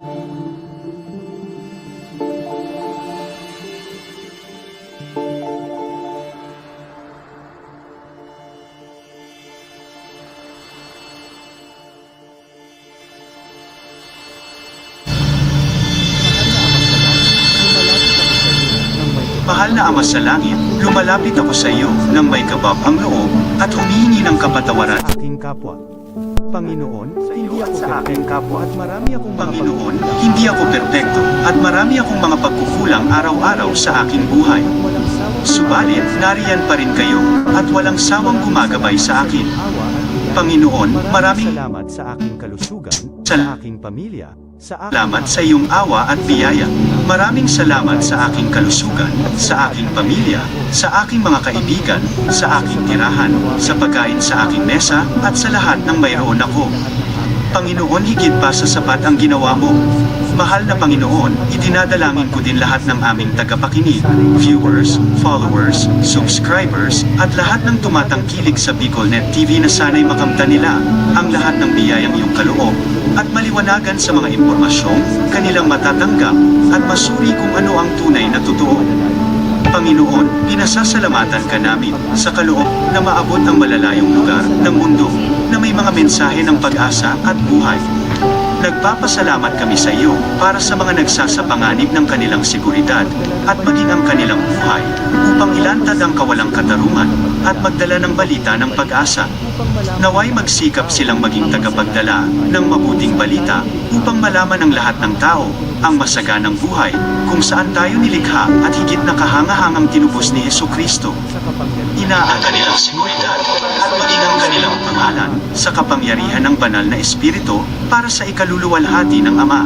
Mahal na Ama sa Langit, lumalapit ako sa iyo nang may kabab ang loob at humihingi ng kapatawaran sa aking kapwa. Panginoon, hindi ako perfecto kapwa at marami akong Panginoon, hindi ako perpekto at marami akong mga pagkukulang araw-araw sa aking buhay. Subalit, nariyan pa rin kayo at walang sawang gumagabay sa akin. Panginoon, maraming salamat sa aking kalusugan, sa sa aking pamilya, salamat sa iyong awa at biyaya. Maraming salamat sa aking kalusugan, sa aking pamilya, sa aking mga kaibigan, sa aking tirahan, sa pagkain sa aking mesa, at sa lahat ng mayroon ako. Panginoon, higit pa sa sapat ang ginawa mo. Mahal na Panginoon, idinadalangin ko din lahat ng aming tagapakinig, viewers, followers, subscribers, at lahat ng tumatangkilik sa BicolNet TV na sana'y makamtan nila ang lahat ng biyayang iyong kaloob at maliwanagan sa mga impormasyong kanilang matatanggap at masuri kung ano ang tunay na totoo. Panginoon, pinasasalamatan ka namin sa kaloob na maabot ang malalayong lugar ng mundo na may mga mensahe ng pag-asa at buhay. Nagpapasalamat kami sa iyo para sa mga nagsasapanganib ng kanilang seguridad at maging ang kanilang buhay upang ilantad ang kawalang katarungan at magdala ng balita ng pag-asa. Naway magsikap silang maging tagapagdala ng mabuting balita upang malaman ng lahat ng tao ang masaganang buhay kung saan tayo nilikha at higit na kahangahangang tinubos ni Hesukristo. Inaan kanilang seguridad at maging ang kanilang pangalan sa kapangyarihan ng banal na Espiritu para sa ikaluluwalhati ng Ama.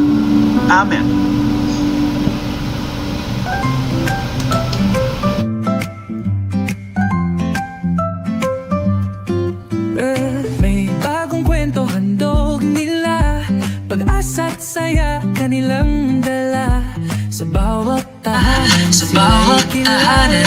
Amen. May bagong kwento handog nila, pag-asa't saya kanilang dala. Sa bawat tahanan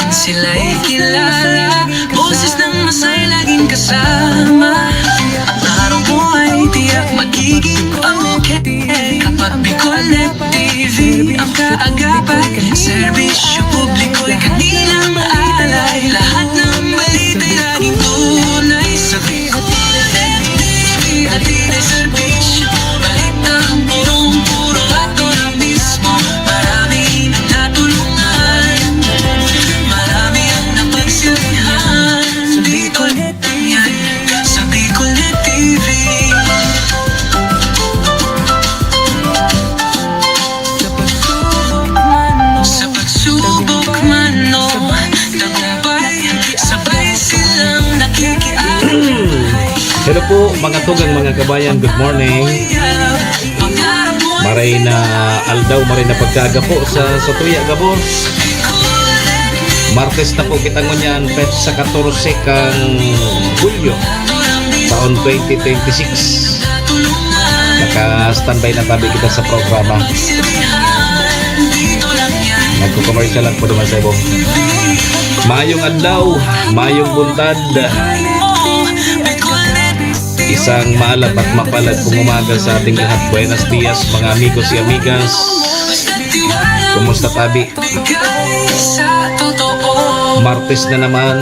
sila'y kilala, boses ng masay laging kasama. Ang araw mo ay tiyak magiging okay kapag BicolNet TV ang kaagapan. Serbisyo publiko'y kanilang maalay, lahat ng balita'y laging tunay. Sa BicolNet TV, hatid ay serbisyo, balitang purong-puro at na mismo. Marami na natulungan, marami ang napagsilihan. Sa BicolNet yan, sa BicolNet TV. Sa pagsubok man o tagumpay, sabay silang nakikialay. Hello po mga tugang mga kabayan, good morning. Maray na aldaw, maray na pagkaga po sa tuya gabos. Martes na po kita ngunyan, pet sa 14 kang Hulyo taon 2026. Naka-standby na tabi kita sa programa. Nagko-commercial lang po naman sa ibo. Mayong adlaw, mayong buntad. Isang maalat at mapalad pong umaga sa ating lahat. Buenos dias mga amigos y amigas. Kumusta tabi? Martes na naman.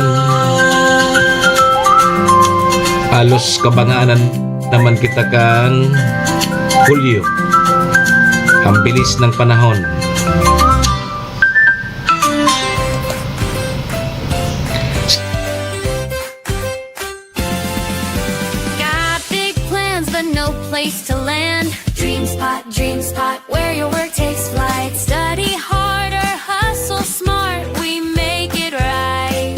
Halos kabangaanan naman kita kang Hulyo. Ang bilis ng panahon. Got big plans but no place to land. Dream spot, where your work takes flight. Study harder, hustle smart, we make it right.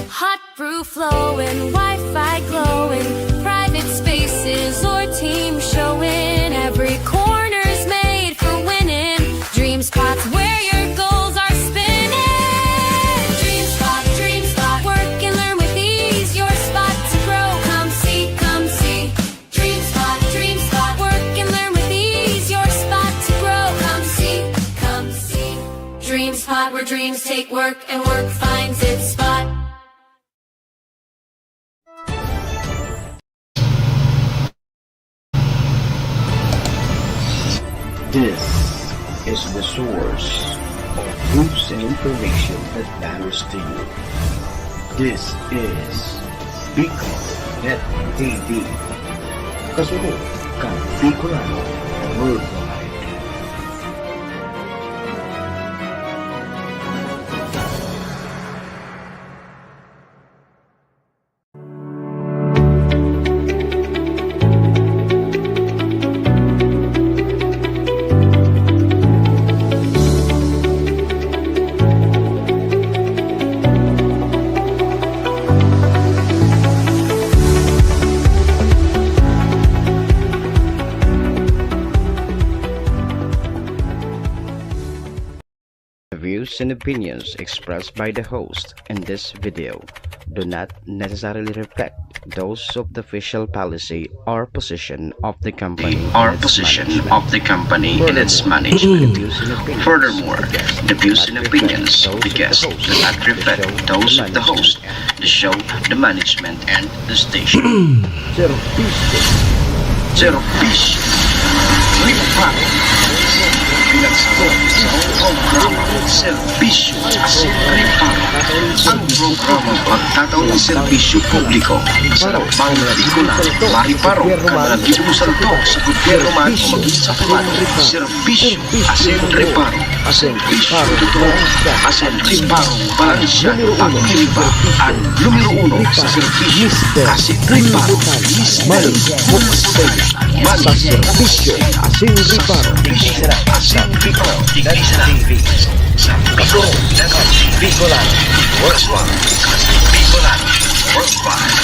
Hot brew flowing, Wi-Fi glowing, private spaces or team showing. Every corner's made for winning. Dream spots where your goals are spinning. Dream spot, work and learn with ease. Your spot to grow, come see. Dream spot, work and learn with ease. Your spot to grow, come see. Dream spot, where dreams take work and work finds its spot. This is the source of news and information that matters to you. This is Bicol Net TV. Kasunod kang Bicolano Worldwide. The views and opinions expressed by the host in this video do not necessarily reflect those of the official policy or position of the company and its management. Furthermore, the views and opinions of the guests do not reflect those of the host, the show, the management, and the station. Servisyo. Lipat. Pinagsagot sa programa Servisyo Asin Lipat. Ang programang pagtataon ng serbisyo publiko sa labang na Bicolan, Mariparo, Kamalagiusan to sa gobyerno man o maging sa privado. Servisyo Asin Reparo. Servisyo totoo. Asin Reparo. Balansya at Kiriba. Ang numero uno sa Servisyo Asin Reparo. Mr. Sa Servisyo Asin Reparo. Asin Reparo. Sa Bicolan Worldwide. Bicolan Worldwide.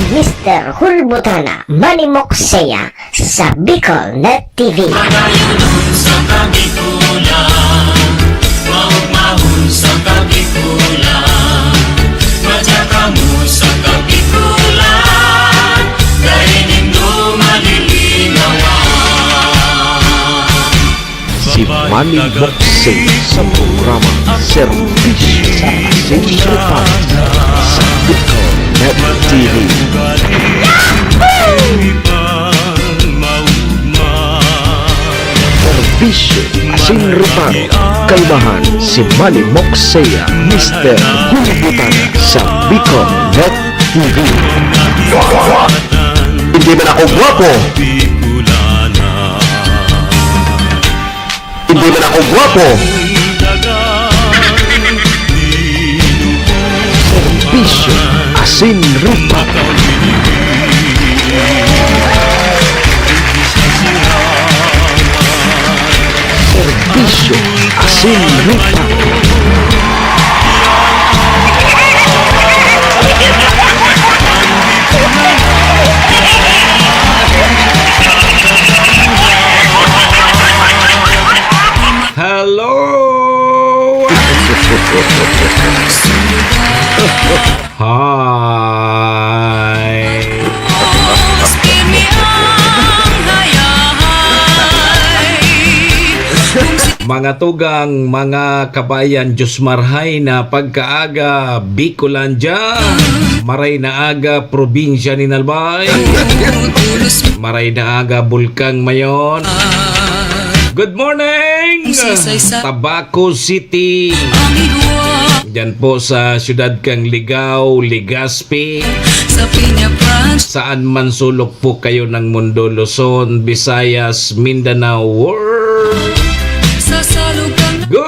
Mr. Hulbutana Manimok Seya sa Bicol Net TV. Si Manny Moksey sa programa Servisyo sa Asin Lipat sa Bicol Net TV. Servisyo Asin Reparo. Kaibahan si Manny Moksey, Mr. Hulbutana sa Bicol Net TV. Hindi ba ako gwapo? Hindi ba ako gwapo? Servisyo Asin Reparo. Servisyo Asin Reparo. Hello! Hi! Mga tugang, mga kabayan, Diyos marhay na pagkaaga, Bicolandia, maray na aga, probinsya ni Nalbay, maray na aga, Bulkang Mayon. Good morning! Tabaco City. Diyan po sa syudad kang Ligao, Legazpi. Saan man sulok po kayo ng mundo, Luzon, Visayas, Mindanao, world. Good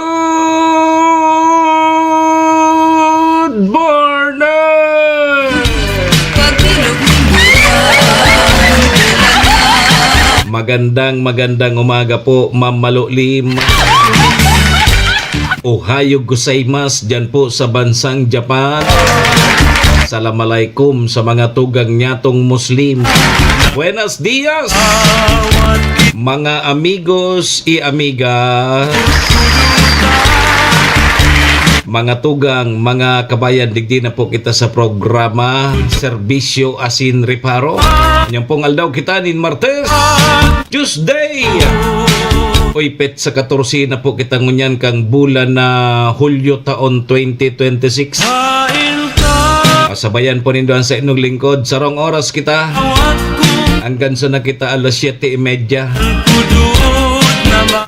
Magandang umaga po, Ma'am Malulim. Ohayo gozaimasu dyan po sa bansang Japan. Assalamualaikum sa mga tugang nyatong Muslim. Buenos dias, mga amigos y amigas. Mga tugang, mga kabayan, digdi na po kita sa programa Serbisyo Asin Reparo. Yan pong aldaw kita nin Martes, Tuesday. Uy, pet sa 14 na po kita ngunyan kang bulan na Hulyo taon 2026. Sabayan po nindoan sa inyong lingkod. Sarong oras kita. Hanggang sa nakita alas 7:30.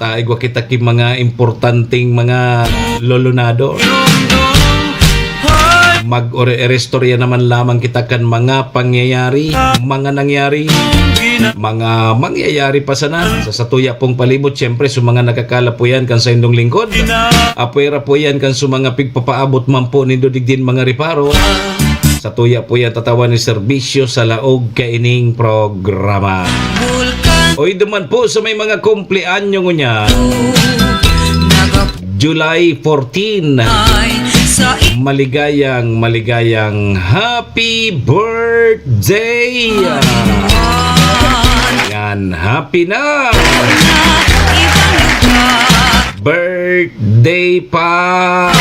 Taigwa kita ki mga importanteng mga lolonado. Mag-orestorya naman lamang kita kan mga pangyayari, mga nangyari, mga mangyayari pa sana sa satuya pong palibot. Siyempre sa mga nakakala po yan kan sa indong lingkod. Apwera po yan kan sa mga pigpapaabot man po nindo digdin mga reparo. Sa tuya po yan tatawa ni serbisyo sa laog kaining programa. Oy duman po sa may mga kumpleanyo niya. July 14. Maligayang happy birthday. Yan, happy na. Birthday pa.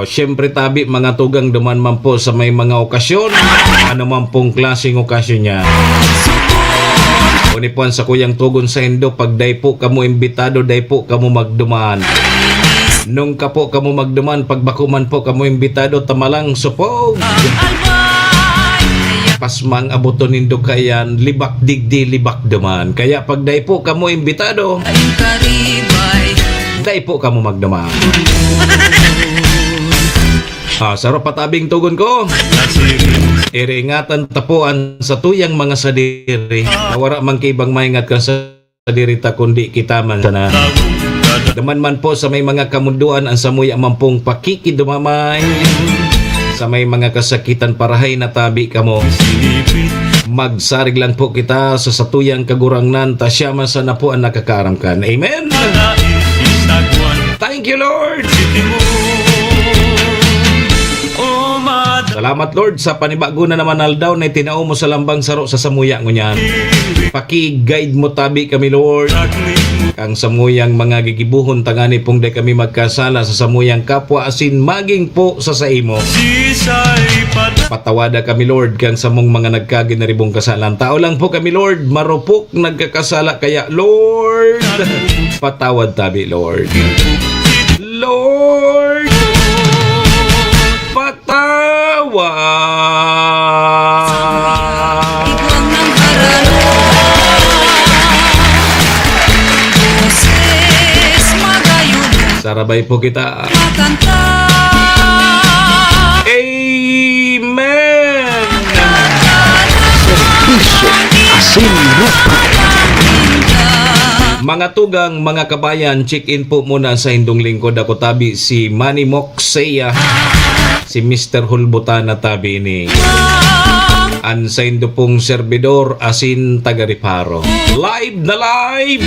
Siyempre tabi mga tugang duman man po sa may mga okasyon, ano man pong klaseng okasyon niya. Unipuan sa kuyang tugon sa Indo, pag day po kamo imbitado, day po kamo magduman. Nung ka po kamo magduman, pag bakuman po kamo imbitado, tamalang supog. Pasmang abuton nindo kayan, libak digdi, libak duman. Kaya pag day po kamo imbitado, day po kamo magduman. Sarap patabing tugon ko. Iringatan tapuan sa tuyang mga sadiri. Nawara man kay ibang maingat ka sa sadirita kundi kita man sana. Daman man po sa may mga kamunduan ang samuya man pong pakikidumamay. Sa may mga kasakitan parahay na tabi kamo. Magsarig lang po kita sa satuyang kagurangnan ta siya man sana po ang nakakaramkan. Amen. Thank you, Lord. Salamat Lord sa panibago na naman aldaw na itinao mo sa lambang saro sa samuya ngunyan. Paki-guide mo tabi kami Lord. Ang samuyang mga gigibuhon tangani pong day kami magkasala sa samuyang kapwa asin maging po sa saimo. Patawada kami Lord kang samong mga nagkaginaribong kasalan. Tao lang po kami Lord, marupok nagkakasala kaya Lord. Patawad tabi Lord. Lord. Patawa. Sarabay po kita. Amen. Serbisyo Asin Reparo. Mga tugang, mga kabayan, check-in po muna sa indong lingkod. Ako tabi si Manny Moxeya. Si Mr. Hulbutana tabi ni ang sa indo pong servidor asin taga-reparo. Live na live!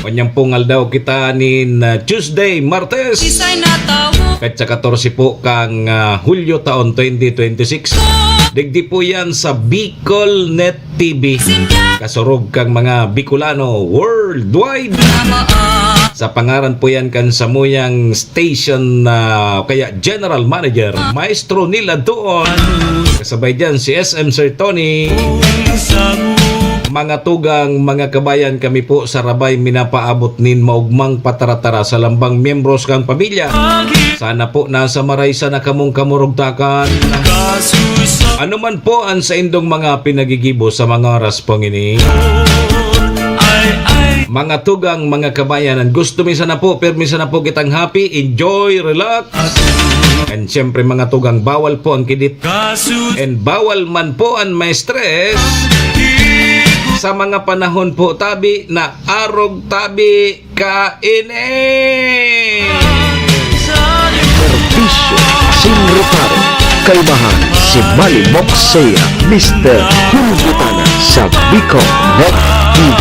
Kanyang pong aldaw kita nin Tuesday, Martes. Kahit sa 14 po kang Hulyo taon 2026. Digdi po yan sa Bicol Net TV. Kasurog kang mga Bicolano worldwide. Sa pangaran po yan kan samuyang station kaya General Manager Maestro nila doon. Kasabay dyan si SM Sir Tony. Mga tugang, mga kabayan, kami po sa Rabay minapaabot nin maugmang pataratara sa lambang miyembros kang pamilya. Sana po nasa maraysa na kamong kamurugtakan. Ano man po ang sa indong mga pinagigibo sa mga oras pangini. Mga tugang, mga kabayanan, gusto mi sana po, pero mi sana po kitang happy, enjoy, relax. And syempre mga tugang, bawal po ang kidit. And bawal man po ang may stress. Sa mga panahon po tabi na arog tabi kainin. Serbisyo Asin Reparo. kaibahan si Manny Moxea, Mr. Hulbutana sa Bicol Net TV.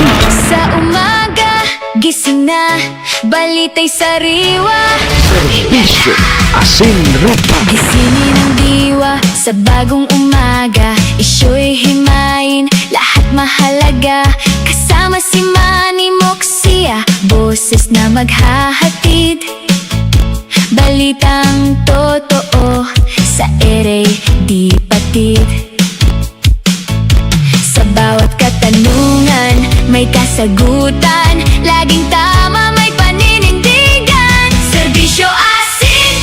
Sa umaga, gising na, balita'y sariwa. Serbisyo, asin rupa, Gisingin ang diwa sa bagong umaga. Isyo'y himayin, lahat mahalaga. Kasama si Manny Moxea, boses na maghahatid. Balitang totoo sa ere di patid. Sa bawat katanungan may kasagutan. Laging tama, may paninindigan. Serbisyo asin,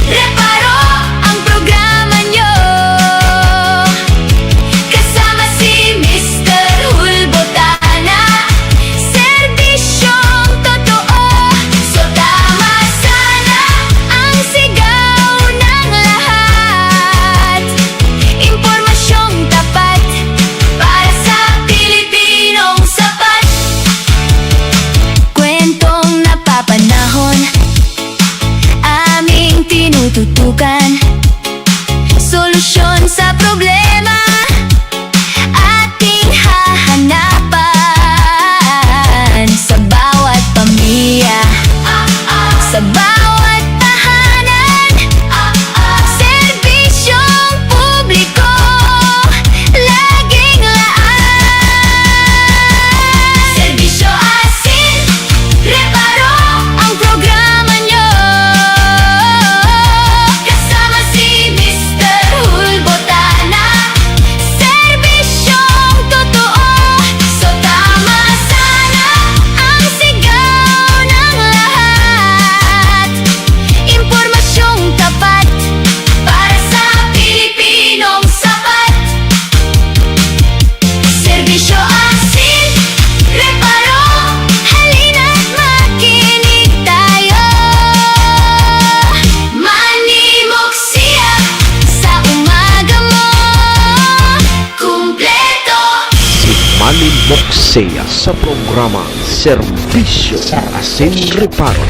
reparo ang programa nyo. Kasama si Mr. Hulbutana, serbisyong totoo. So tama sana ang sigaw ng lahat. Impormasyong tapat para sa Pilipinong sapat. Kwentong napapanahon, aming tinututukan. Solusyon sa problema, ating hahanapan. Sa bawat pamilya, sa bawat tahanan, serbisyong publiko, laging laan. Serbisyo asin, reparo ang programa nyo. Kasama si Mr. Hulbutana, serbisyong totoo. So tama sana ang sigaw ng lahat. Impormasyong tapat para sa Pilipinong sapat. Serbisyo asin, reparo, halina't makinig tayo. Manny Moxea, sa umaga mo, kumpleto. si Manny Moxea sa programa Serbisyo, asin reparo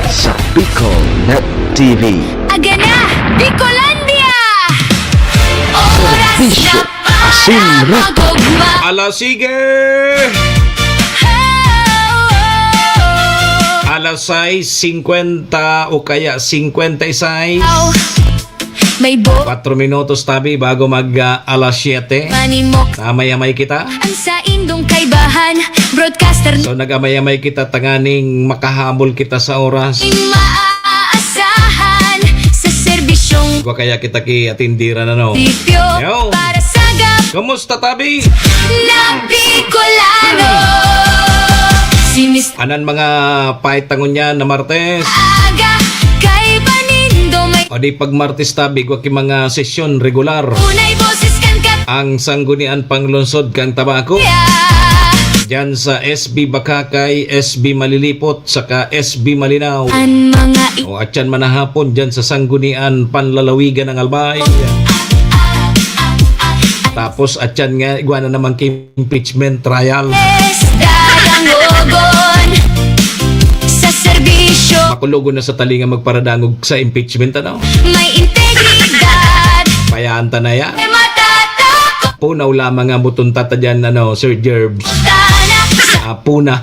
sa Bicol Net TV. Aga na, Bicolandia! Oras Serbisyo, na asin para rap. magugma. Ala sige! Alas 6:50 o kaya 56. May bo, 4 minutos tabi bago mag alas 7. Manny Mox, Amay-amay kita. ang sa indong kaibahan, broadcaster So nagamay-amay kita tanganing makahabol kita sa oras. na maaasahan. Sa serbisyong Wa kaya kita ki atindira na no. tipyo, Yo. para sa gap Kumusta tabi? na Bicolano. Si Mr. Anan mga paitangon niya na Martes? Aga, kay Panindo may O di pag Martes tabi wa ki mga sesyon regular. unay boses kan Ang sanggunian panglungsod kang tabako. kaya. Diyan sa SB Bakakay, SB Malilipot, saka SB Malinaw. An mga O atyan manahapon dyan sa sanggunian panlalawigan ng Albay. Tapos atyan nga igwa na naman kay impeachment trial. Dadangogon sa serbisyo, Makulugo na sa talinga magparadangog sa impeachment ano. may integridad. Payaan ta na ya. Matatakot Punaw lamang nga buton tata dyan ano, Sir Jerbs. na sa Punaw.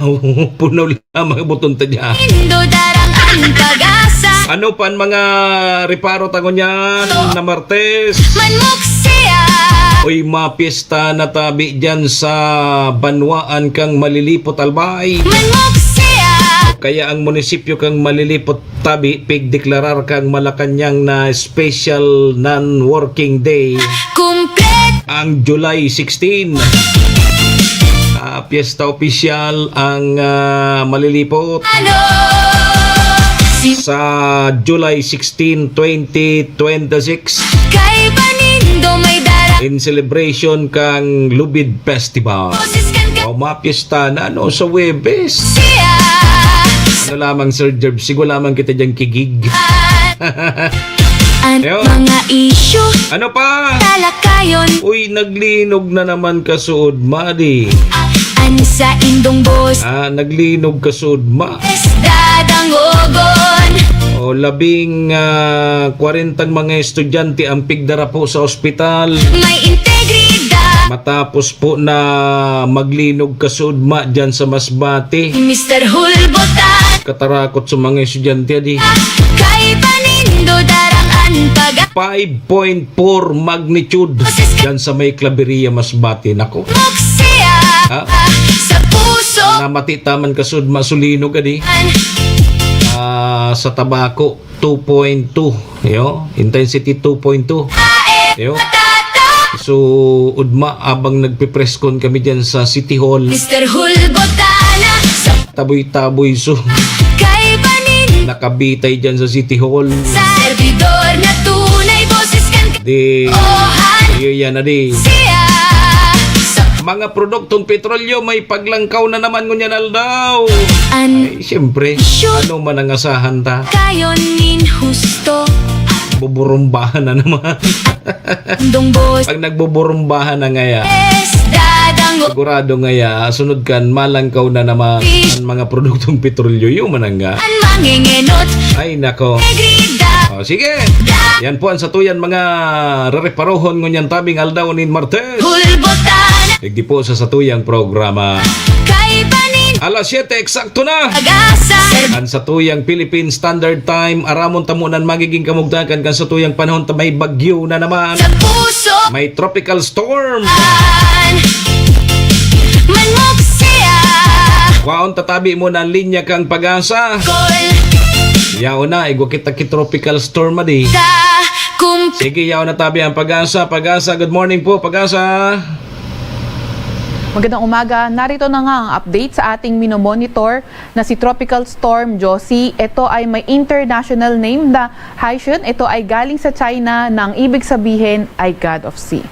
Punaw lamang nga buton ta dyan. Indo darang ang pag-asa. Ano pan mga reparo tangon yan na Martes? Manmuksea, Uy, mapiesta na tabi dyan sa Banwaan kang Malilipot Albay. manmuksea, Kaya ang munisipyo kang Malilipot tabi pigdeklarar kang Malacanang na special non-working day kumplet ang July 16. Piyesta opisyal ang Malilipot ano. Si sa July 16, 2026 kay Panindo may darang in celebration kang Lubid Festival. boses kan O mapiesta na ano sa Webes. siya. Ano lamang Sir Jerb, siguro lamang kita dyan kigig. Ang Yo. mga isyu, Ano pa? talakayon, Uy, naglinog na naman ka suod, Madi. an sa indong bos, Naglinog ka suod, Ma. dadangogon. O O 40 mga estudyante ang pigdara po sa ospital. May integridad, Matapos po na maglinog kasudma dyan sa Masbate. Mr. Hulbotan. Katarakot sa mga estudyante di. Kay panindo daraan pag 5.4 magnitude dyan sa may Claveria, Masbate. Nako. muksya Ha? sa puso. Namati taman kasudma sulino ka di. Sa tabako 2.2 yo, intensity 2.2 yo. So udma abang nagpipreskon kami diyan sa City Hall, Mr. Hulbotana sa taboy-taboy so kay panin nakabitay diyan sa City Hall sa servidor na tunay boses kan di ohan iyo yan na di. siya sa Mga produktong petrolyo may paglangkaw na naman ngunyan aldaw. an Ay siyempre, ano man ang asahan ta, kayon nin husto buburumbahan na naman. dong boses Pag nagbuburumbahan na ngaya, dadang sigurado ngaya, sunod kan malangkaw na naman ang mga produktong petrolyo, yung mananga. an mangingenot Ay nako. negrida O sige, yan po ang satuyan mga reparohon ngunyan tabing aldaw nin Martes. Hulbotana Igdi po sa satuyang programa. kay panin Alas 7, eksakto na! agasa Ang satuyang Philippine Standard Time, aramon tamunan magiging kamugtakan kan satuyang panahon ta may bagyo na naman. sa puso May tropical storm. manmuksya Kwaon tatabi mo na ang linya kang pag-asa. kol Yao na, igwa kita ki tropical storm adi. ta kum Sige, yao na tabi ang pag-asa. Pag-asa, good morning po, pag-asa. Magandang umaga. Narito na nga ang update sa ating minomonitor na si Tropical Storm Josie. Ito ay may international name na Haishun. Ito ay galing sa China na ang ibig sabihin ay God of Sea.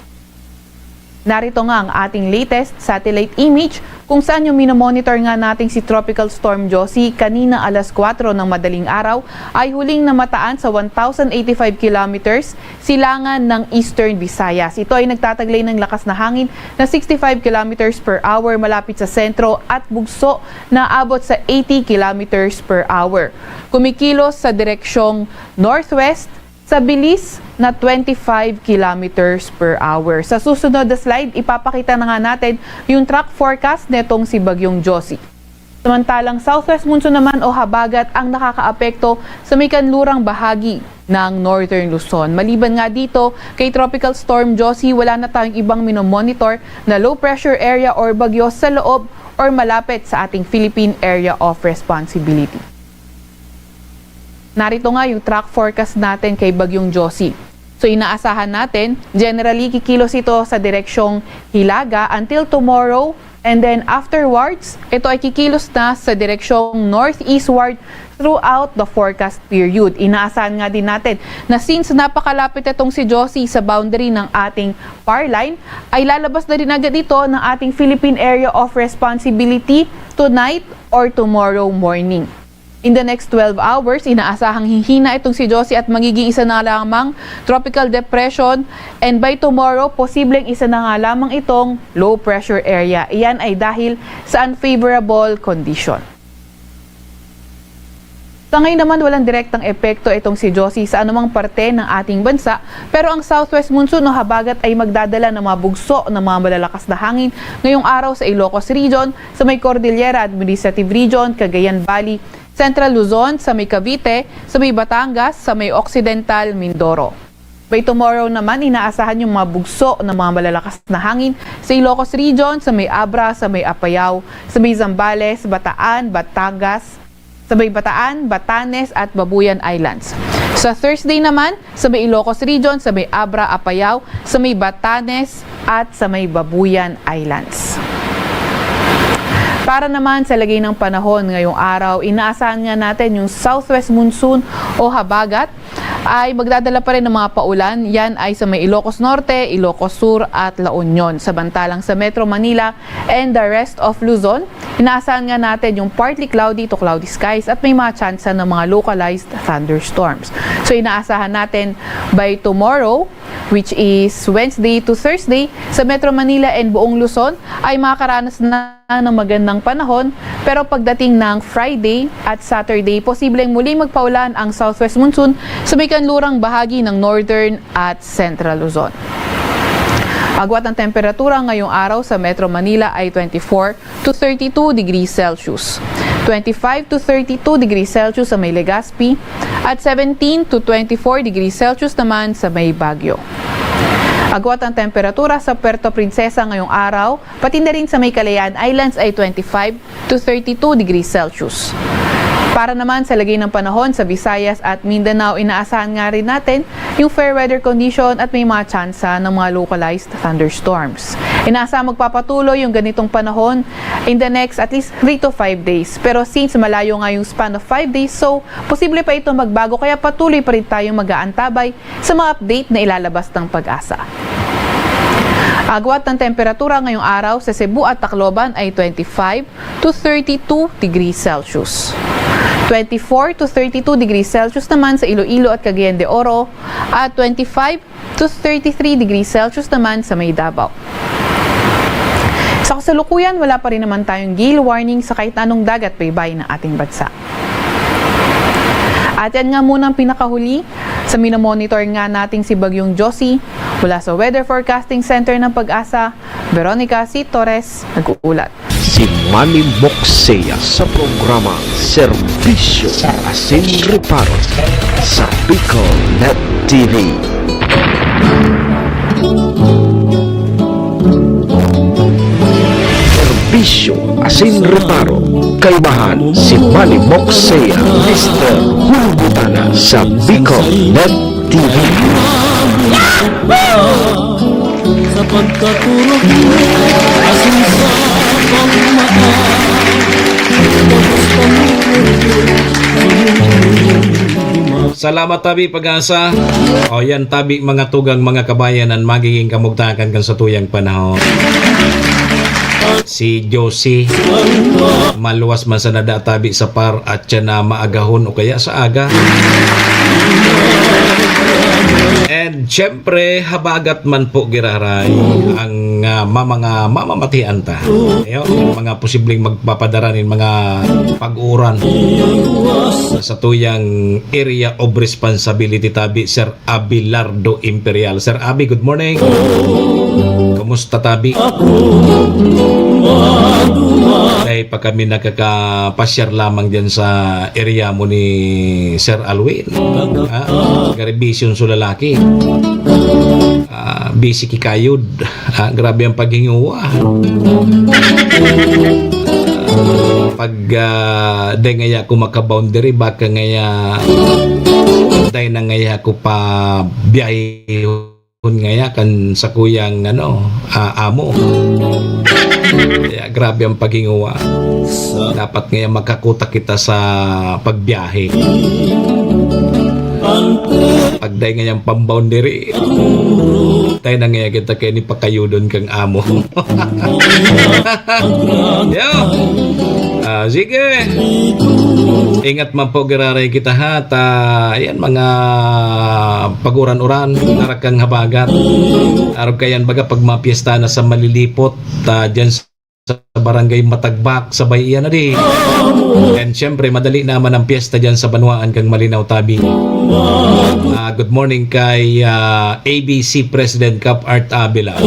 Narito nga ang ating latest satellite image kung saan yung minomonitor nga nating si Tropical Storm Josie kanina alas 4 ng madaling araw ay huling namataan sa 1,085 kilometers silangan ng Eastern Visayas. Ito ay nagtataglay ng lakas na hangin na 65 kilometers per hour malapit sa sentro at bugso na abot sa 80 kilometers per hour. Kumikilos sa direksyong northwest sa bilis na 25 kilometers per hour. Sa susunod na slide, ipapakita na nga natin yung track forecast netong si Bagyong Josie. Samantalang southwest monsoon naman o habagat ang nakakaapekto sa may kanlurang bahagi ng Northern Luzon. Maliban nga dito, kay Tropical Storm Josie, wala na tayong ibang minomonitor na low pressure area or bagyo sa loob or malapit sa ating Philippine Area of Responsibility. Narito nga yung track forecast natin kay Bagyong Josie. So inaasahan natin, generally kikilos ito sa direksyong Hilaga until tomorrow and then afterwards, ito ay kikilos na sa direksyong northeastward throughout the forecast period. Inaasahan nga din natin na since napakalapit itong si Josie sa boundary ng ating PAR line, ay lalabas na rin agad ito ng ating Philippine Area of Responsibility tonight or tomorrow morning. In the next 12 hours, inaasahang hihina itong si Josie at magiging isa na lamang tropical depression and by tomorrow, posibleng isa na nga lamang itong low pressure area. Iyan ay dahil sa unfavorable condition. Sa ngayon naman, walang direktang epekto itong si Josie sa anumang parte ng ating bansa, pero ang southwest monsoon o habagat ay magdadala ng mga bugso ng mga malalakas na hangin ngayong araw sa Ilocos Region, sa may Cordillera Administrative Region, Cagayan Valley, Central Luzon, sa may Cavite, sa may Batangas, sa may Occidental Mindoro. By tomorrow naman, inaasahan yung mga bugso ng mga malalakas na hangin sa Ilocos Region, sa may Abra, sa may Apayao, sa may Zambales, Bataan, Batangas, sa may Bataan, Batanes at Babuyan Islands. Sa Thursday naman, sa may Ilocos Region, sa may Abra, Apayao, sa may Batanes at sa may Babuyan Islands. Para naman sa lagay ng panahon ngayong araw, inaasahan nga natin yung southwest monsoon o habagat ay magdadala pa rin ng mga paulan. Yan ay sa may Ilocos Norte, Ilocos Sur at La Union. Samantalang sa Metro Manila and the rest of Luzon, inaasahan nga natin yung partly cloudy to cloudy skies at may mga tsansa ng mga localized thunderstorms. So inaasahan natin by tomorrow, which is Wednesday to Thursday, sa Metro Manila and buong Luzon ay makakaranas na ng magandang panahon, pero pagdating ng Friday at Saturday, posibleng muling magpaulan ang southwest monsoon sa may kanlurang bahagi ng northern at central Luzon. Agwat ng temperatura ngayong araw sa Metro Manila ay 24 to 32 degrees Celsius. 25 to 32 degrees Celsius sa may Legazpi at 17 to 24 degrees Celsius naman sa may Baguio. Agwat ang temperatura sa Puerto Princesa ngayong araw, pati na rin sa may Calayan Islands ay 25 to 32 degrees Celsius. Para naman sa lagay ng panahon sa Visayas at Mindanao, inaasahan nga rin natin yung fair weather condition at may mga tsansa ng mga localized thunderstorms. Inaasahan magpapatuloy yung ganitong panahon in the next at least 3 to 5 days. Pero since malayo nga yung span of 5 days, so posible pa ito magbago, kaya patuloy pa rin tayong mag-aantabay sa mga update na ilalabas ng Pag-asa. Agwat ng temperatura ngayong araw sa Cebu at Tacloban ay 25 to 32 degrees Celsius. 24 to 32 degrees Celsius naman sa Iloilo at Cagayan de Oro at 25 to 33 degrees Celsius naman sa may Davao. Sa kasalukuyan, wala pa rin naman tayong gale warning sa kahit anong dagat baybay ng ating bansa. At yan nga muna ang pinakahuli sa minomonitor nga nating si Bagyong Josie. Mula sa Weather Forecasting Center ng Pag-asa, Veronica C. Torres, nag-uulat. Si Manny Moxea sa programa Serbisyo Asin Reparo sa Bicol Net TV. Serbisyo Asin Reparo, kaibahan si Manny Moxea, Mr. Hulbutana sa Bicol Net TV. Sa pagkaturok mo, asin sa pagmata, Salamat tabi Pag-asa. O yan tabi mga tugang mga kabayan ang magiging kamugtakan kan sa tuyang panahon. Si Josie maluwas man sa nadatabi sa par at siya na maagahon o kaya sa aga. And syempre habagat man po giraray ang mga mamamatian ta. Ayun, mga posibleng magpapadaranin mga pag-uran sa tuyang area of responsibility tabi Sir Abelardo Imperial. Sir Abi, good morning. Kumusta tabi? Dahil pa kami nakakapasyar lamang dyan sa area mo ni Sir Alwin. Garibisyon sa lalaki. Busy kikayod. Grabe ang paghinguwa. Pag day ngaya ko makaboundary, baka ngaya day na ngaya ko pa biyahe ngaya kan sa kuyang amo. Kaya grabe ang paghinguwa. Dapat ngayon makakuta kita sa pagbiyahe. Pagday ngayon pamboundary, tayo na ngayon kita kayo ni pakayudon kang amo. Yo! Sige! Ingat man po gararay kita ha. Ayan mga paguran-uran, narakang habagat. Araw kayan baga pag mapiesta na sa malilipot, dyan sa barangay Matagbak, sabay iyan na di. And syempre, madali naman ang piyesta dyan sa Banwaan kang Malinaw Tabi. Good morning kay ABC President Cap Art Abela.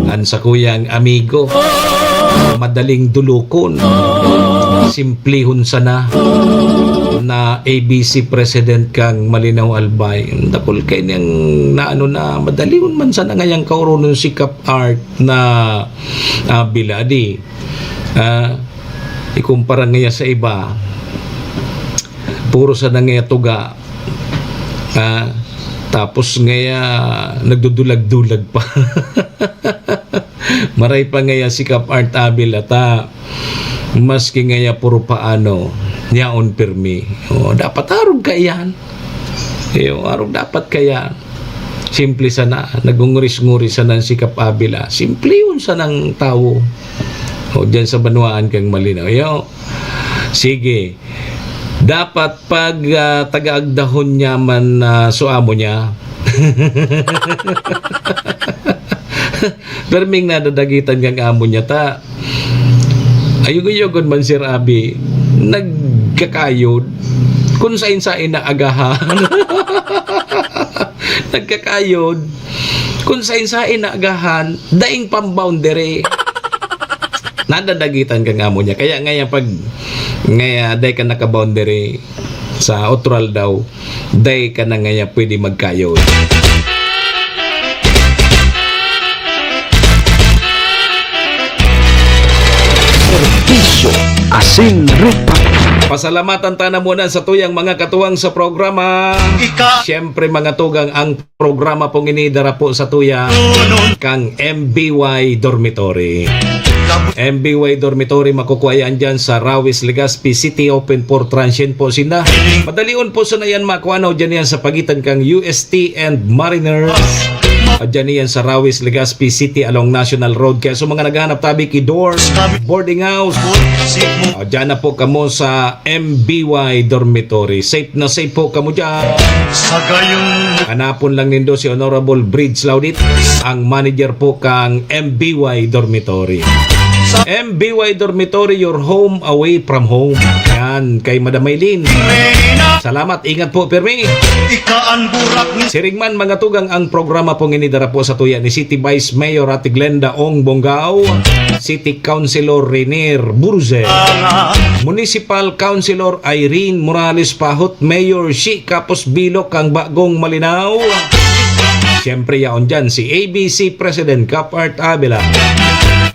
An sa kuyang amigo. Madaling dulukon. Simplihon sana na ABC President kang Malinaw Albay. Dapol kay niyang na madalion man sana ngayang kaurunon si Cap Art na biladi. Ikumpara ngaya sa iba, puro sa ngaya tuga. Tapos ngaya nagdudulag-dulag pa. Maray pa ngaya si Cap Art Abela maski ngaya puro paano yaon permi. Dapat arog kayan. Arog dapat kaya. Simple sana, nagunguris-nguris sana si Cap Abela. Simple yun sanang tao. Dyan sa Banwaan kang Malinaw. Sige. Dapat pag taga-agdahon niya man suamo niya, Perming nadadagitan kang amo niya ta. Ayog-ayogod man Sir Abi, nagkakayod kung sain-sain na agahan. Nagkakayod kung sain-sain na agahan, daing pang-boundary. Nadadagitan kang amo niya. Kaya ngayon pag day ka naka-boundary sa utral daw, day ka na ngayon pwede magkayod. Serbisyo Asin Rupa. Pasalamatan ta na muna sa tuyang mga katuwang sa programa. Siyempre mga tugang ang programa pong inidara po sa tuya kang MBY Dormitory. MBY Dormitory makukuha yan dyan sa Rawis, Legazpi City, open for transient po sila. Madalion po sa na yan makuha dyan yan sa pagitan kang UST and Mariners. Dyan yan sa Rawis, Legazpi City along National Road. Kaya sa mga naghahanap tabi kidor, boarding house, dyan na po kamo sa MBY Dormitory. Safe na safe po kamo dyan. Hanapon lang nindo si Honorable Bridge Laudit, ang manager po kang MBY Dormitory. MBY Dormitory, your home away from home. Yan, kay Madam Maylin. Salamat, ingat po, Permi. Siringman mga tugang ang programa pong inidara po sa tuya ni City Vice Mayor Ate Glenda Ong Bongao, City Councilor Renier Burze, Municipal Councilor Irene Morales Pahot, Mayor Shi Capos Bilok ang Bagong Malinaw. Siyempre yaon dyan si ABC President Capart Abela,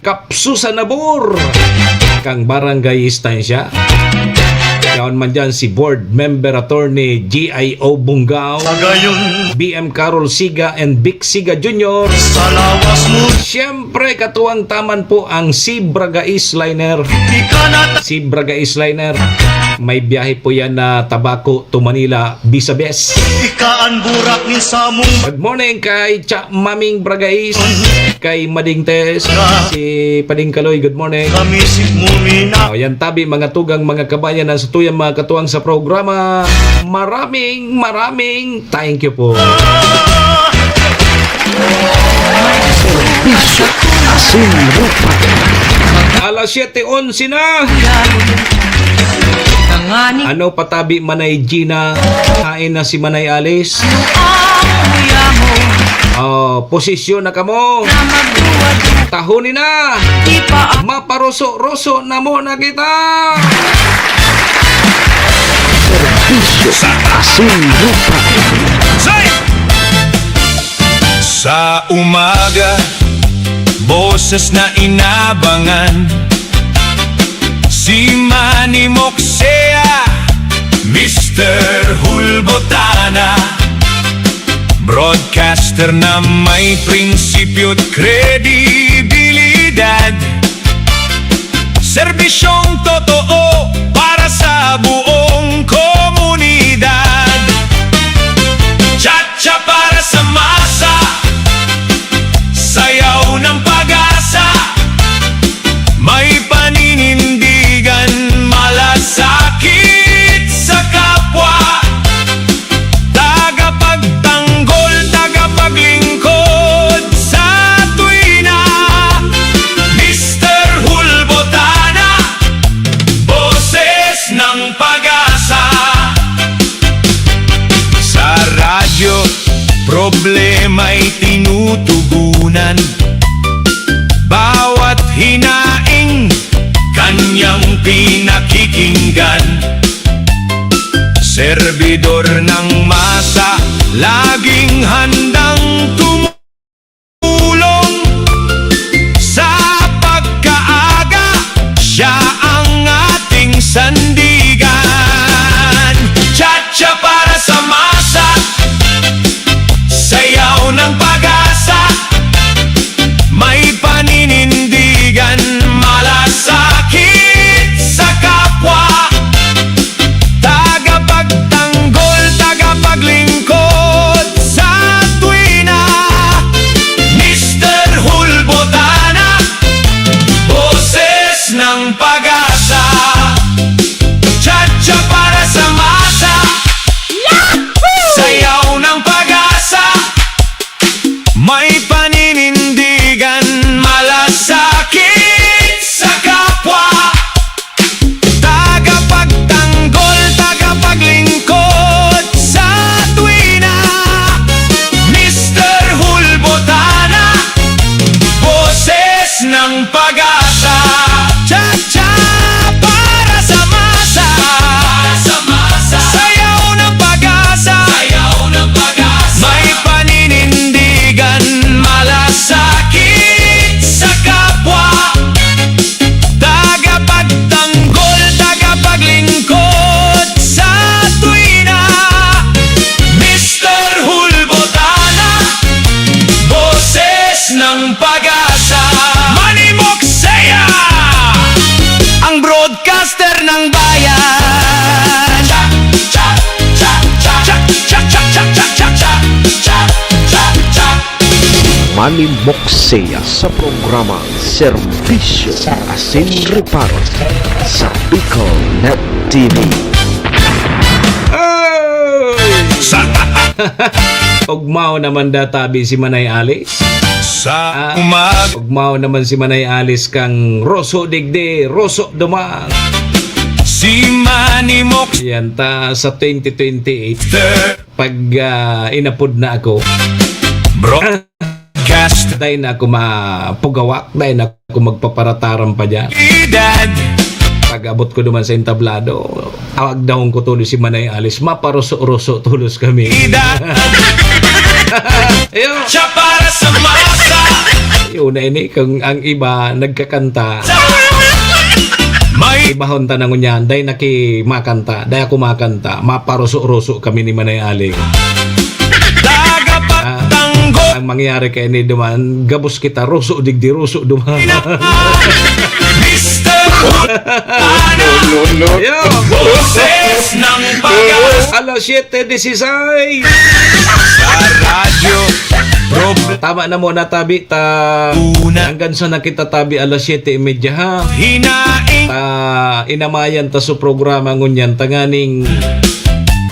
Kapsusa Nabor, kang Barangay Estancia. Yaon man dyan si Board Member Attorney GIO Bungao, BM Carol Siga and Vic Siga Jr. Siyempre katuwang taman po ang Si Braga Isliner. Si Braga Isliner, may biyahe po yan na Tabaco to Manila, Bisabes. Good morning kay Maming Bragais, kay Mading Tess, si Pading Kaloy, good morning. Yan tabi mga tugang mga kabayan na sa tuyang mga katuwang sa programa. Maraming thank you po. Serbisyo Asin Rupa. Alas 7:11 na. Ano patabi Manay Gina, hain na si Manay Alice. Posisyon na kamo. Tahunin na. Maparoso-roso na mo na kita. Serbisyo Asin Rupa. Sa umaga, boses na inabangan, si Manny Moxea, Mr. Hulbotana, broadcaster na may prinsipyo't kredibilidad, serbisyong totoo para sa buong komunidad, tsa-tsa para sa masa, sayaw ng pag-asa, may paninindigan, malasakit sa kapwa, tagapagtanggol, tagapaglingkod sa tuwina, Mr. Hulbotana, boses ng pag-asa. Sa radyo, problema'y tinutugunan, bawat hinaing kanyang pinakikinggan, serbidor ng masa, laging handang tumulong sa pagkaaga, siya ang ating sandigan, tsa-tsa para sa masa, sayaw ng pag-asa, may paninindigan, malasakit sa kapwa, tagapagtanggol, tagapaglingkod sa tuwina, Mr. Hulbotana, boses ng pag-asa, tsa-tsa para sa masa, sayaw ng pag-asa, Manny Moxea sa programa Serbisyo Asin Reparo sa Bicol Net TV. Sa Ugmao naman databi si Manay Alice. sa umaga Ugmao naman si Manay Alice kang Roso Digde, Roso Dumang. si Manny Moxea Yan ta sa 2028 pag inapod na ako. broadcast Dahil na ako mapugawak, dahil na ako magpaparataram pa dyan. edad Pag abot ko naman sa entablado, awag daw ko tuloy si Manay Alice, maparuso-ruso tulos kami. edad Ayun, siya para sa masa yun na ini, kung ang iba nagkakanta, may ibahon tanang niyan, dahil makanta, dahil ako makanta, maparuso-ruso kami ni Manay Alice. tagapagtanggol Ang mangyari kay ni duman, gabos kita, ruso digdi, ruso duman. Mr. Ana Ayun, boses ng pag-asa alas 7:16. sa radyo Tama na muna tabi Una. hanggang sa nakita tabi alas 7:30 ha. hinaing Inamayan ta sa programa ngunyan tanganing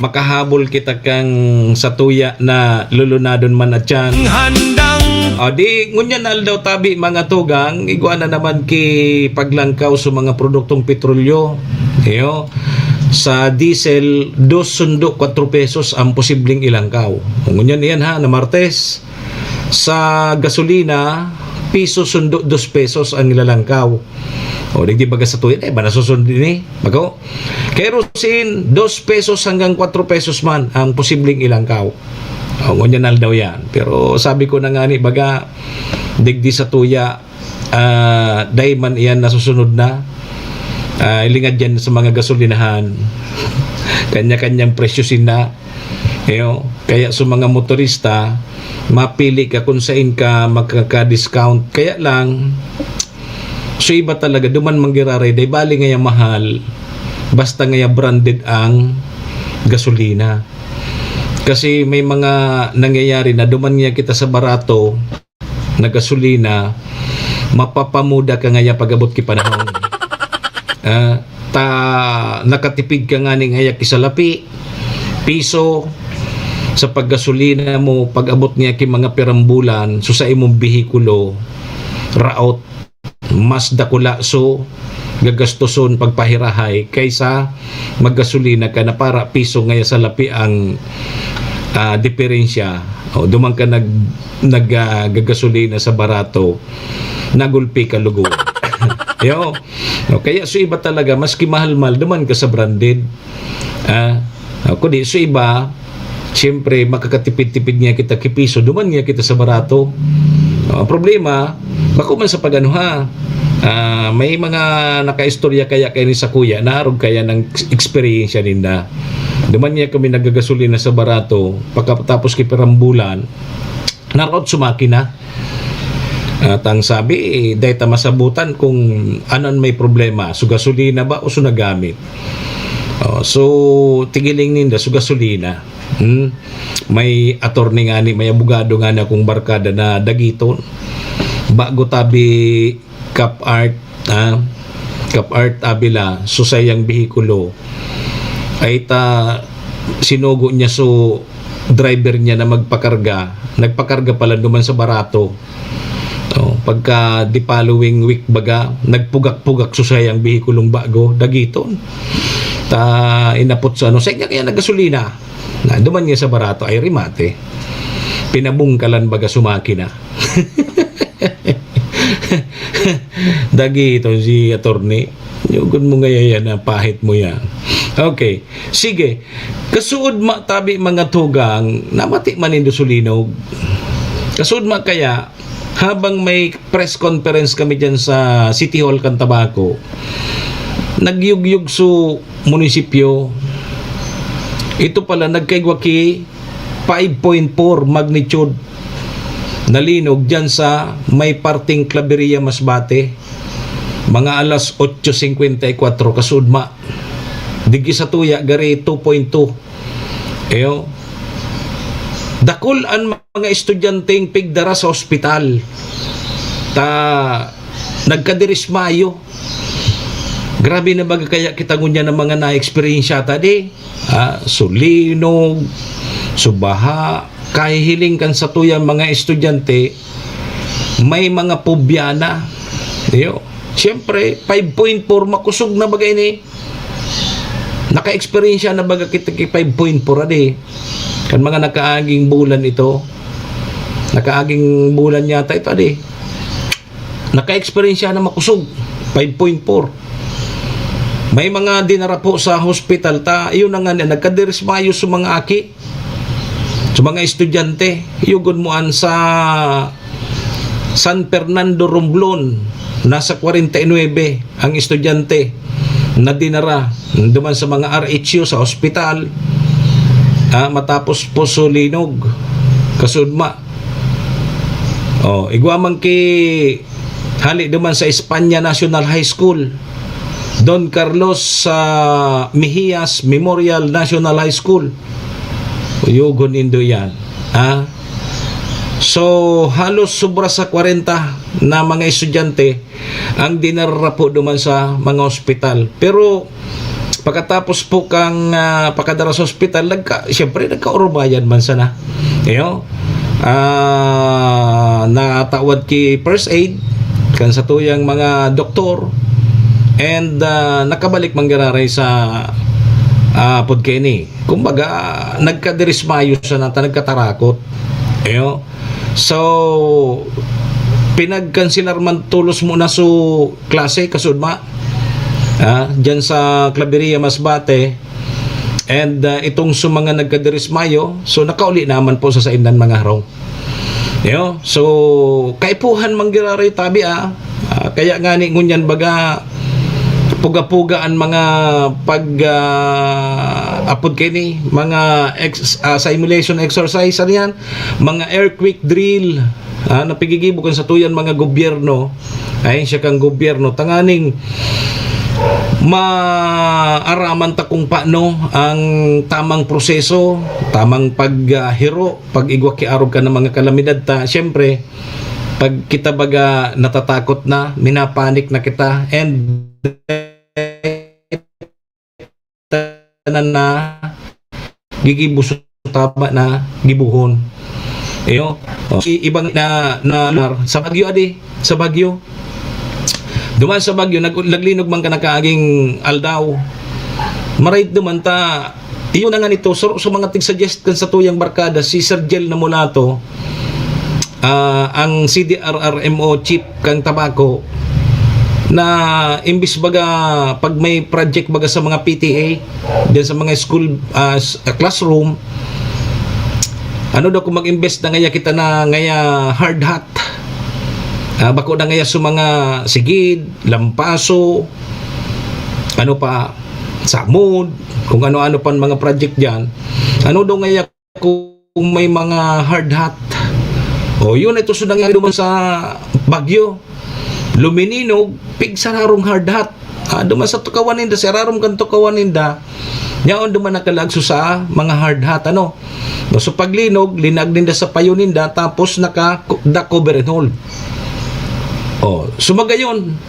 makahabol kita kang sa tuya na lulunadon man at yan. handang O di ngunyan daw tabi mga tugang iguana naman ki paglangkaw sa mga produktong petrolyo. Iyo. Sa diesel 2.4 pesos ang posibleng ilangkaw. Ngunyan yan ha na Martes. Sa gasolina piso sundo 2 pesos ang ilalangkaw. O di baga sa tuya ba nasusunod din bago. Kerosene 2 pesos hanggang 4 pesos man ang posibleng ilangkaw. O ngunyan daw yan. Pero sabi ko na nga ni baga digdi sa tuya dahil man iyan nasusunod na. Ilingad yan sa mga gasolinahan. Kanya-kanyang presyosin na. Kaya sa mga motorista, mapili ka kung saan ka magkaka-discount. Kaya lang, so iba talaga, duman manggiraray, dahil bali ngaya mahal, basta ngaya branded ang gasolina. Kasi may mga nangyayari na duman ngaya kita sa barato na gasolina, mapapamuda ka ngaya pag-abot ki panahon. Nakatipid ka nga ning hayak isalapi piso sa paggasolina mo pag-abot niya ki mga pirambulan so sa imong behikulo raot mas dakula so gagastoson pagpahirahay kaysa maggasolina ka na para piso ngaya sa lapi ang diferensya o dumang ka gagasolina sa barato nagulpi ka lugo. Yo. No, kaya so iba talaga maski mahal-mahal duman ka sa branded. Kundi so iba siyempre makakatipid-tipid niya kita kipiso duman niya kita sa barato. Ang problema bako man sa pagano ha. May mga nakaistorya kaya ni sa kuya naarog kaya ng experience ninda. Duman niya kami nagagasolina sa barato pagkatapos ki perambulan narod sumakina. At ang sabi, dahil ta masabutan kung anon may problema. So gasolina ba o so nagamit? So tigiling ninda so gasolina. May attorney nga ni, may abogado nga na kung barkada na dagiton. Bago tabi Cap Art Abila, so sayang behikulo. Ay sinugo niya so driver niya na magpakarga. Nagpakarga pala duman sa barato. Pagka di following week baga nagpugak-pugak so sayang behikulong bago dagiton inapot sa sayang kaya nagasolina na duman niya sa barato ay rimate pinabungkalan baga sumakina. Dagiton si attorney yugod mo ngaya yan na pahit mo yan. Okay, sige kasuod tabi mga tugang namati man indo sulinog kasuod kaya habang may press conference kami dyan sa City Hall Cantabaco, nagyugyug su munisipyo. Ito pala nagkaigwaki 5.4 magnitude nalinog dyan sa may parting Claveria Masbate. Mga alas 8:54 kasudma. Digi sa tuya gari 2.2. dakol ang mga estudyanteng pigdara sa ospital. Nagkadirismayo. Grabe na baga kaya kita ngunya ng mga na-experience tadi. Sulinog, subaha, kahihiling kan sa tuyang mga estudyante, may mga pobya na. Siyempre, 5.4 makusog na bagay ni. Naka-experience na baga kita kay 5.4 adi. Kan mga nakaaging bulan ito. Nakaaging bulan yata ito adi. Naka-experience na makusog 5.4. May mga dinara po sa hospital iyon na nga nagkadirismayo sa mga aki, sa mga estudyante. Yugod mo an sa San Fernando Romblon, nasa 49 ang estudyante na dinara duman sa mga RHU sa hospital, matapos po sulinog kasudma. Igwamang ki hali duman sa Espanya National High School, Don Carlos Mejias Memorial National High School. Yugon indo yan. So, halos sobra sa 40 na mga estudyante ang dinara po duman sa mga ospital. Pero, pagkatapos po kang pakadara sa ospital, siyempre nagka-urubayan man sana. Natawad ki first aid, kan sa tuyang mga doktor, and nakabalik manggararay sa Pudkeni. Kumbaga, nagkadirismayo sa nagkatarakot. So, pinagkansilar man tulos muna sa klase, kasudma, dyan sa Claveria Masbate, and itong sa mga nagkadirismayo, so nakauli naman po sa saindan mga haraw. So, kaipuhan manggiraray tabi kaya nga ni ngunyan baga puga-pugaan mga apod kini mga simulation exercise yan, mga earthquake drill napigigibukan sa tuyan mga gobyerno. Ay siya kang gobyerno tanganing maaraman ta kung paano ang tamang proseso, tamang paghiro, pag-igwa kiarog ka ng mga kalamidad ta. Siyempre, pag kita baga natatakot na, minapanik na kita, and na gigibuso tama na gibuhon. Ibang sa Bagyo sa Bagyo. Duman sa Bagyo, naglinog man ka nakaaging aldaw. Marait duman ta, iyon na nga nito, sa mga tig-suggest kan sa tuyang barkada, si Sir Gel na mula to, ang CDRRMO chief kang tabako, na imbis baga, pag may project baga sa mga PTA, dyan sa mga school classroom, daw kung mag-invest na ngaya kita na ngaya hard hat, bako na ngaya sa mga sigid, lampaso, samud, kung ano-ano pan mga project dyan, daw ngaya kung may mga hard hat. Yun ito so nangyari naman sa Bagyo. Lumininog, pigsararong hard hat. Duman sa tukawaninda, sararom kan tukawaninda, yaon duman nakalagso sa mga hard hat. So paglinog, linag ninda sa payo ninda, tapos cover and hold. Sumagayon.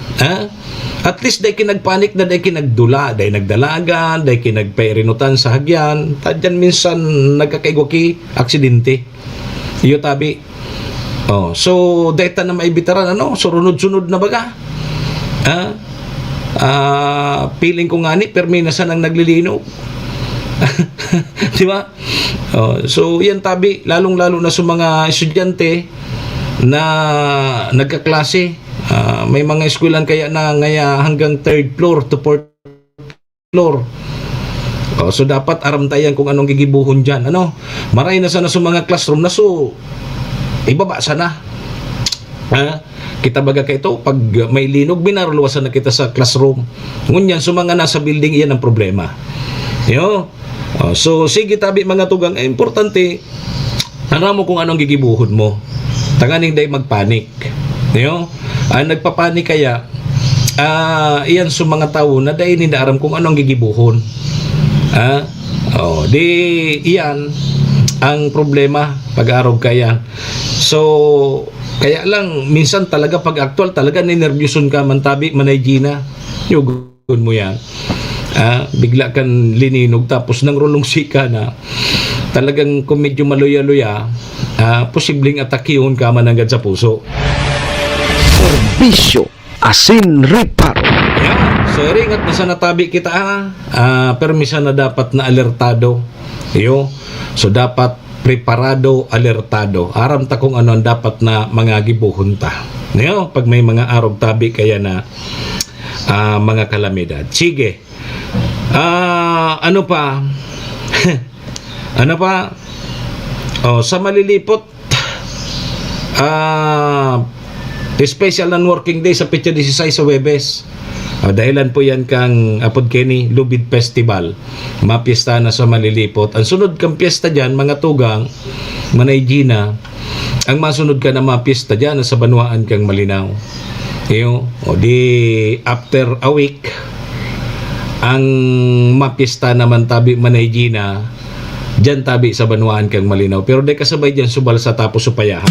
At least day kinagpanik na day kinagdula, day nagdalagan, day kinagpairinutan sa hagyan. Tadyan minsan nagkakaigwaki, aksidente. Iyo tabi. So data na maibitaran surunod-sunod na baga. Feeling ko nga ni perminasan ang naglilinog. Di ba? So yan tabi, lalong-lalo na sa mga estudyante na nagkaklase. May mga eskwelahan kaya na ngaya hanggang 3rd floor to 4th floor. So dapat aramtayan kung anong gigibuhon dyan. Maray na sana sa mga classroom na so ibaba sana. Kita baga ka ito, pag may linog, binaruluwasan na kita sa classroom. Ngunyan, so mga nasa building, iyan ang problema. So, sige tabi mga tugang, importante, alam mo kung anong gigibuhon mo. Tanganing day magpanik. Nagpapanik kaya, iyan so mga tao na day nindaaram kung anong gigibuhon. Iyan, ang problema pag-arog kaya. So kaya lang minsan talaga pag actual talaga ninervyuson ka man tabi manay Gina. Yugon mo yan. Bigla kang lininog tapos nang rulungsi ka na talagang kung medyo maluya-luya, posibleng atakihon ka man agad sa puso. Serbisyo asin reparo. Yeah. So ringat na sa natabi kita permisa na dapat na alertado. Yo. So dapat preparado, alertado. Aram ta kung ano ang dapat na mga gibuhon ta. Yo, pag may mga arog tabi kaya na mga kalamidad. Sige. Ano pa? Ano pa? Sa malilipot special non-working day sa Petsa 16 sa Webes. Dahilan po yan kang Apod Kenny Lubid Festival. Mapiesta na sa malilipot. Ang sunod kang piyesta dyan, mga tugang, manay Gina, ang masunod ka na mapiesta dyan sa Banuaan kang Malinaw. Di after a week, ang mapiesta naman tabi manay Gina, dyan tabi sa Banuaan kang Malinaw. Pero di kasabay dyan subal sa tapos supayahan.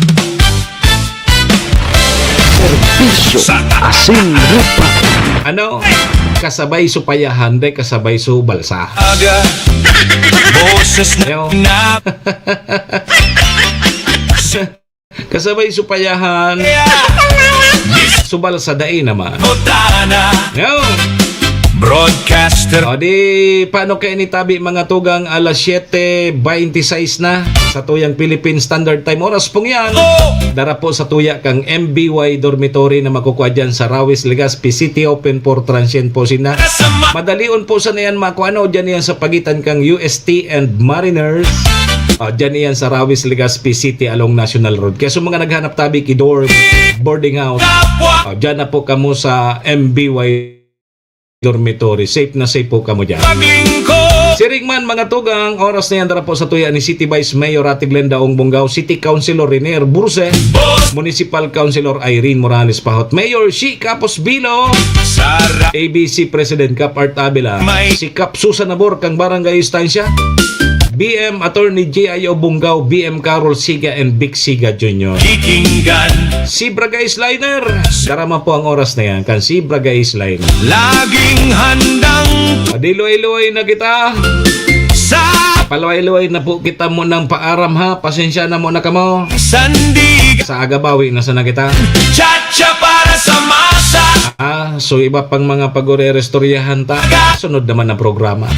Serbisyo asin reparo. Ano? Kasabay supayahan, di kasabay subalsa. Aga, boses Yo. na Kasabay supayahan, subalsa dai naman. botana. Yo. Broadcaster. O di, paano kayo ni tabi mga tugang alas 7:26 na sa tuyang Philippine Standard Time. Oras pong yan. Dara po sa tuya kang MBY Dormitory na makukuha dyan sa Rawis, Legazpi City, open for transient po sina. Madalion po sa na yan makuha. Dyan yan sa pagitan kang UST and Mariners. Dyan yan sa Rawis, Legazpi City along National Road. Kaya sa mga naghanap tabi kidor boarding house, dyan na po kamo sa MBY Dormitory. Safe na safe po kamo dyan. Sirigman mga tugang, oras na yan dara po sa tuya ni City Vice Mayor Ate Glenda Ongbongao, City Councilor Renier Burse, Municipal Councilor Irene Morales Pahot, Mayor Shi Capos Bilo, ABC President Cap Art Abela, si Cap Susan Nabor kang Barangay Estancia, BM Attorney J.I.O. Bungao, BM Carol Siga and Big Siga Jr. Kikinggan. Si Bragay Sliner, darama po ang oras na yan kan si Bragay Sliner. Laging handang Diluay-luay na kita. sa Paluay-luay na po kita mo ng paaram ha. Pasensya na mo na kamo. sandig. Sa agabawi na sana kita. Chacha para sa masa. So iba pang mga pagore-restoryahan ta. Sunod naman ang programa.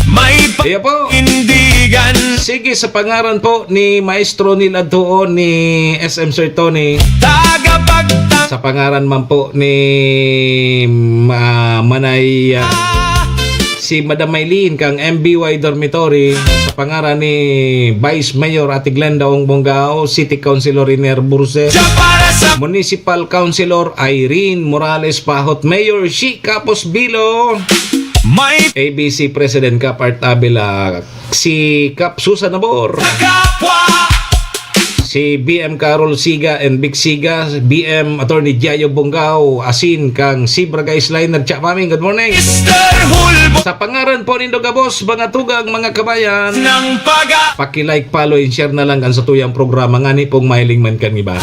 May Iya po. panindigan. Sige, sa pangaran po ni Maestro nila doon ni SM Sir Tony. Tagapagtang. Sa pangaran man po ni Manay si Madam Maylene kang MBY Dormitory. Sa pangaran ni Vice Mayor Ate Glenda Ongbongao, City Councilor Renier Burse, Para sa Municipal Councilor Irene Morales Pahot, Mayor Shi Capos Bilo, may ABC President Cap Art Abela, si Cap Susan Nabor, kapwa. si BM Carol Siga and Big Siga, BM Attorney J.I.O. Bungao, asin kang si Bragay Sliner. Tsa maming, good morning. Mr. Hulbo Sa pangaran po nindo gabos, mga tugang, mga kabayan, ng paga. paki-like, follow, and share na lang kan sa tuyang programa nga ni pong mahiling man kan iba.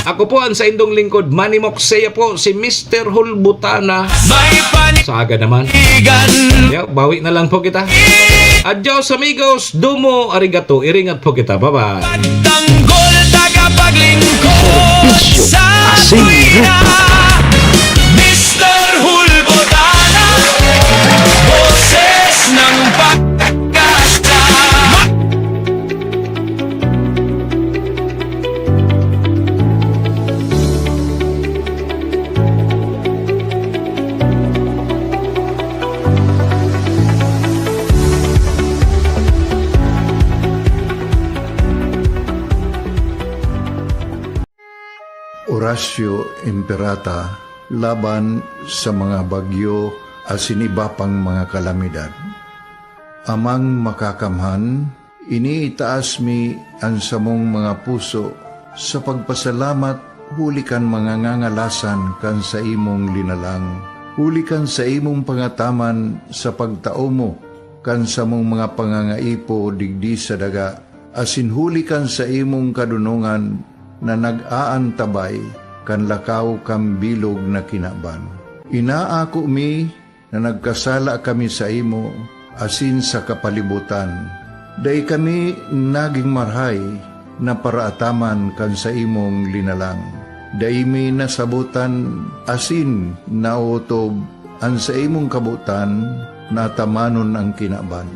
Ako po ang sa indong lingkod, Manny Moxeya po, si Mr. Hulbutana. May Sa aga naman. panigan. Yo, bawi na lang po kita. Adios amigos, dumo, arigato, iringat po kita. Bye-bye. Tanggol tagapaglingkod Serbisyo sa asin tuwina. Mr. Hulbotana, boses ng pagkasa. Horacio Imperata laban sa mga bagyo at siniba pang mga kalamidad. Amang makakamhan, iniitaas mi ang samong mga puso sa pagpasalamat hulikan mga ngangalasan kan sa imong linalang. Hulikan sa imong pangataman sa pagtao mo kan sa mong mga pangangaipo digdi sa daga asin huli kan sa imong kadunungan na nag-aantabay kan lakaw kam bilog na kinaban. Inaako mi na nagkasala kami sa imo asin sa kapalibutan. Day kami naging marhay na paraataman kan sa imong linalang. Day mi nasabutan asin nautob an sa imong kabutan na tamanon ang kinaban.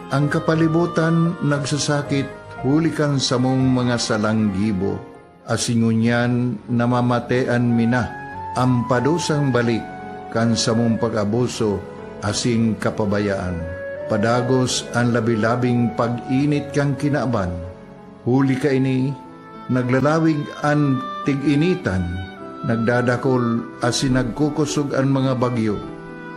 Ang kapalibutan nagsasakit hulikan sa mong mga salanggibo, asingunyan namamatean mina, ang padusang balik kan sa mong pag-abuso, asing kapabayaan. Padagos ang labi-labing pag-init kang kinaban, huli ka ini, naglalawig ang tig-initan, nagdadakol asin nagkukusog ang mga bagyo,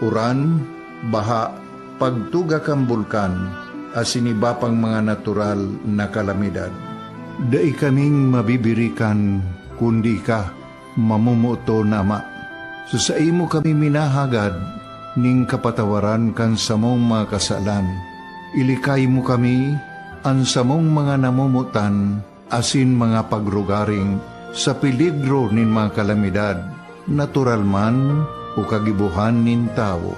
uran, baha, pagtuga kang bulkan, asin iba pang mga natural na kalamidad. Dai kaming mabibirikan, kundi ka, mamumuto nama. So sa imo kami minahagad, ning kapatawaran kan sa mong mga kasalan. Ilikay mo kami, ang sa mong mga namumutan, asin mga pagrugaring, sa peligro nin mga kalamidad, natural man o kagibuhan nin tao.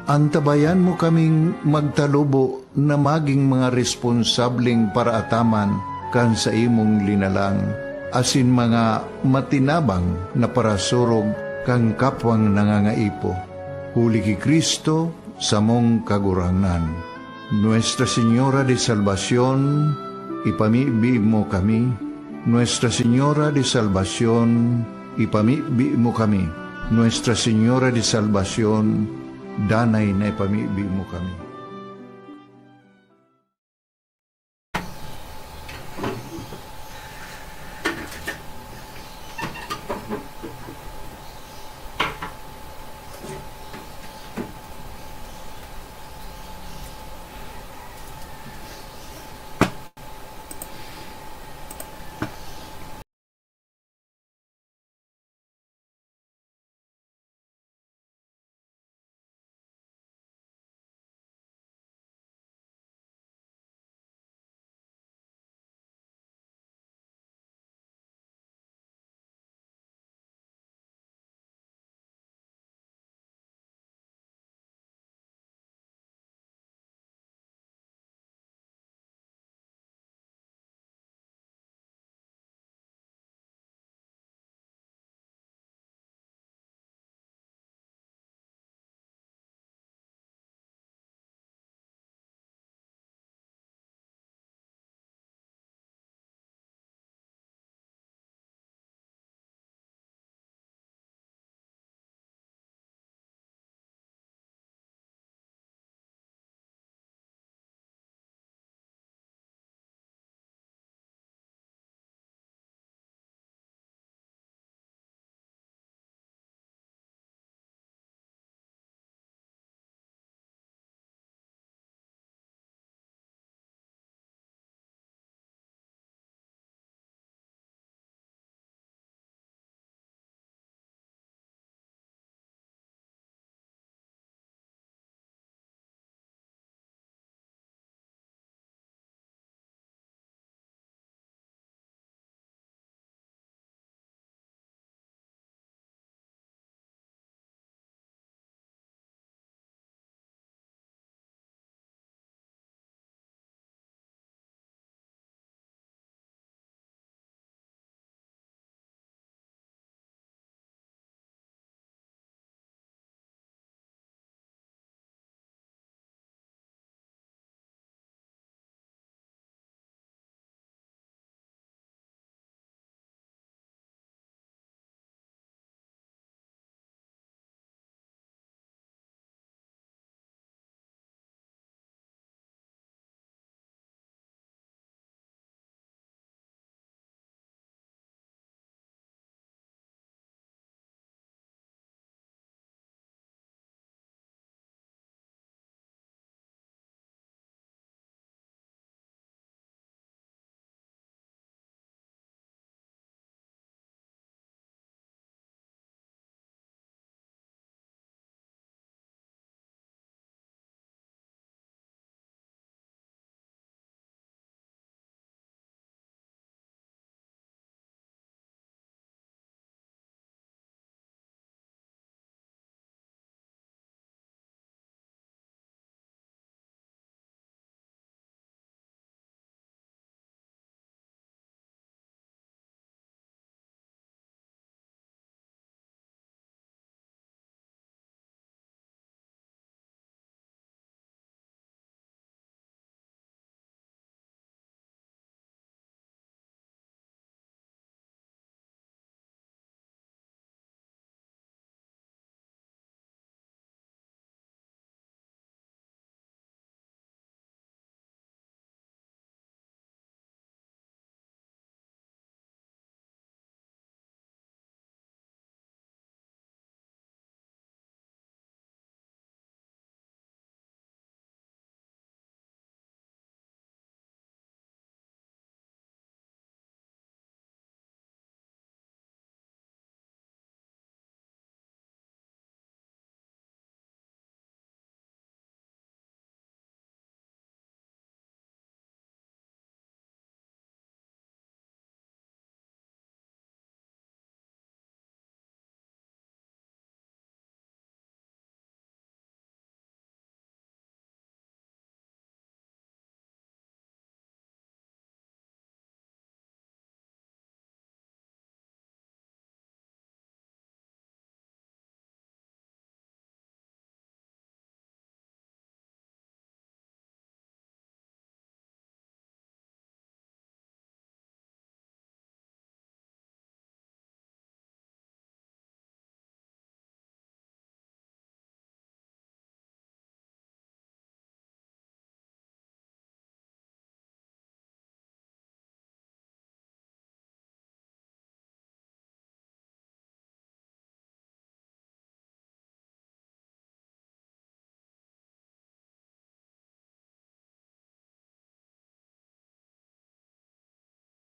Antabayan mo kaming magtalubo na maging mga responsableng paraataman kan sa imong linalang, asin mga matinabang na parasurog kang kapwang nangangaipo. Huli ki Kristo sa mong kaguranan. Nuestra Señora de Salvación, ipamibi mo kami. Nuestra Señora de Salvación, ipamibi mo kami. Nuestra Señora de Salvación, danay na ipamibi mo kami.